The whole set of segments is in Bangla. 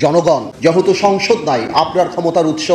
জনগণ। যেহেতু সংসদ নাই, আপনার ক্ষমতার উৎস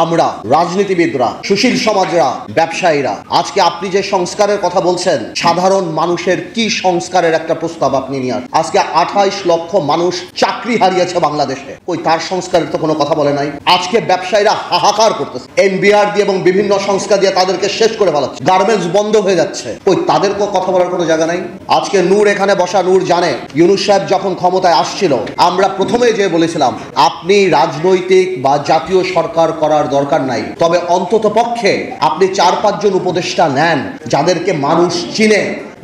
আমরা, রাজনীতিবিদরা, সুশীল সমাজরা, ব্যবসায়ীরা। আজকে আপনি যে সংস্কারের কথা বলছেন, সাধারণ মানুষের কি সংস্কারের একটা প্রস্তাব আপনি নিয়ে আসেন? আজকে 28 লক্ষ মানুষ চাকরি হারিয়েছে বাংলাদেশে, ওই তার সংস্কারের তো কোনো কথা বলে নাই। আজকে ব্যবসায়ীরা হাহাকার করতেছে, এনবিআর দিয়ে এবং বিভিন্ন সংস্থা দিয়ে তাদেরকে শেষ করে ফেলাচ্ছে, গার্মেন্টস বন্ধ হয়ে যাচ্ছে, ওই তাদেরকেও কথা বলার কোনো জায়গা নাই। আজকে নূর এখানে বসা, নূর জানে ইউনূস সাহেব যখন ক্ষমতায় আসছিল, আমরা প্রথমে যে বলেছিলাম আপনি রাজনৈতিক বা জাতীয় সরকার করার দরকার নাই, তবে অন্তত পক্ষে আপনি 4-5 জন উপদেষ্টা নেন যাদেরকে মানুষ চিনে,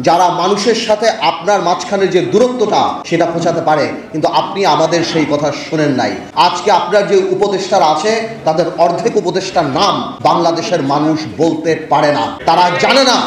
যারা মানুষের সাথে আপনার মাঝখানে যে দূরত্বটা সেটা পৌঁছাতে পারে। কিন্তু আপনি আমাদের সেই কথা শোনেন নাই। আজকে আপনার যে উপদেষ্টারা আছে তাদের অর্ধেক উপদেষ্টার নাম বাংলাদেশের মানুষ বলতে পারে না, তারা জানে না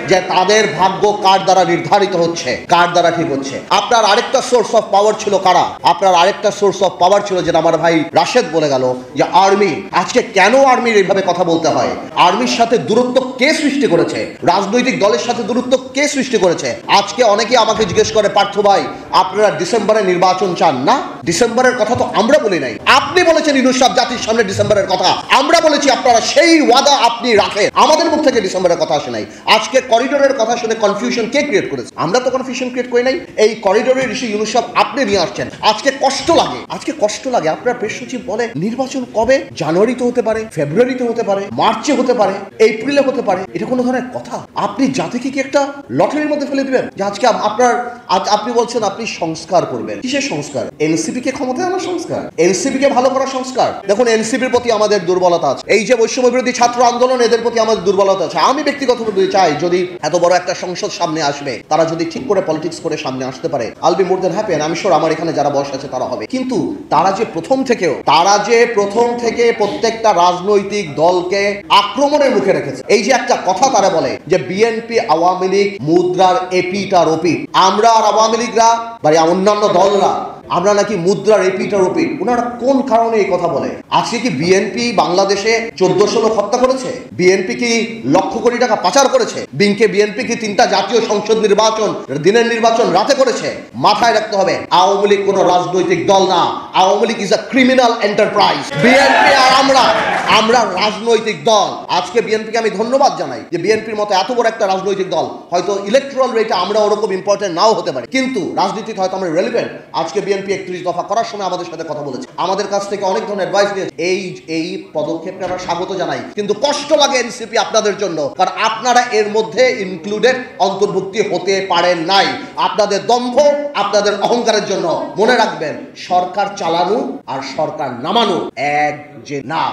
যে তাদের ভাগ্য কার দ্বারা নির্ধারিত হচ্ছে, কার দ্বারা ঠিক হচ্ছে। আপনার আরেকটা সোর্স অফ পাওয়ার ছিল কারা? আপনার আরেকটা সোর্স অফ পাওয়ার ছিল, যেটা আমার ভাই রাশেদ বলে গেল, যে আর্মি। আজকে কেন আর্মির এইভাবে কথা বলতে হয়? আর্মির সাথে দূরত্ব কে সৃষ্টি করেছে? রাজনৈতিক দলের সাথে দূরত্ব কে সৃষ্টি করেছে? আজকে অনেকেই আমাকে জিজ্ঞেস করে, পার্থ ভাই আপনারা ডিসেম্বরে নির্বাচন চান না? ডিসেম্বরের কথা তো আমরা বলি নাই, আপনি বলেছেন ইউনূস সাহেব জাতির সামনে ডিসেম্বরের কথা। আমরা বলেছি আপনারা সেই ওয়াদা আপনি রাখেন, আমাদের মুখ থেকে ডিসেম্বরের কথা আসে নাই। আজকে করিডোরের কথা শুনে কনফিউশন কে ক্রিয়েট করেছে? আমরা তো কনফিউশন ক্রিয়েট করি নাই। এই করিডোরের ইস্যু ইউনূস সাহেব আপনি নিয়ে আসছেন। আজকে কষ্ট লাগে, আজকে কষ্ট লাগে। আপনার প্রেস সচিব বলে নির্বাচন কবে? জানুয়ারিতে হতে পারে, ফেব্রুয়ারিতে হতে পারে, মার্চে হতে পারে, এপ্রিলে হতে পারে। এটা কোনো ধরনের কথা? আপনি জাতিকে কি একটা লটারির মধ্যে ফেলে দিবেন? যে আজকে আপনি বলছেন আপনি সংস্কার করবেন। কিসের সংস্কার? এনসিপি কে ক্ষমতায় আনার সংস্কার, এনসিপি কে ভালো করার সংস্কার। দেখুন, এনসিপির প্রতি আমাদের দুর্বলতা আছে। এই যে বৈষম্য বিরোধী ছাত্র আন্দোলন, এদের প্রতি আমাদের দুর্বলতা আছে। আমি ব্যক্তিগতভাবে চাই, যদি এত বড় একটা সংসদ সামনে আসবে, তারা যদি ঠিক করে পলিটিক্স করে সামনে আসতে পারে, I'll be more then happy. আমি শিওর আমার এখানে যারা বয়স আছে তারা হবে। কিন্তু তারা যে প্রথম থেকে প্রত্যেকটা রাজনৈতিক দলকে আক্রমণের মুখে রেখেছে। এই যে একটা কথা তারা বলে যে বিএনপি আওয়ামী লীগ মুদ্রার এপিট আর ওপিট, আমরা আর আওয়ামী লীগরা বা অন্যান্য দলরা আমরা নাকি মুদ্রার এপিট আর ওপিট। ওনারা কোন কারণে এই কথা বলে? আজকে কি বিএনপি বাংলাদেশে 1400 লোক হত্যা করেছে? বিএনপি কি লক্ষ কোটি টাকা পাচার করেছে? বিএনপি কি 3টা জাতীয় সংসদ নির্বাচন, দিনের নির্বাচন রাতে করেছে? মাথায় রাখতে হবে, আওয়ামী লীগ কোনো রাজনৈতিক দল না। Awami League is a criminal enterprise. BNP আর আমরা রাজনৈতিক দল। আজকে বিএনপিকে আমি ধন্যবাদ জানাই যে বিএনপির মতো এত বড় একটা রাজনৈতিক দল, হয়তো ইলেকট্রাল রেটে আমরা ওরকম ইম্পর্টেন্ট নাও হতে পারি, কিন্তু রাজনীতিতে হয়তো আমরা রেলিভেন্ট। আজকে বিএনপি 31 দফা করার সময় আমাদের সাথে কথা বলেছে, আমাদের কাছ থেকে অনেক ধরনের অ্যাডভাইস নিয়েছে। এই পদক্ষেপকে আমরা স্বাগত জানাই। কিন্তু কষ্ট লাগে এনসিপি আপনাদের জন্য, কারণ আপনারা এর মধ্যে ইনক্লুডেড, অন্তর্ভুক্তি হতে পারেন নাই। আপনাদের দম্ভ, আপনাদের অহংকারের জন্য। মনে রাখবেন, সরকার চালানো আর সরকার নামানো এক যে না।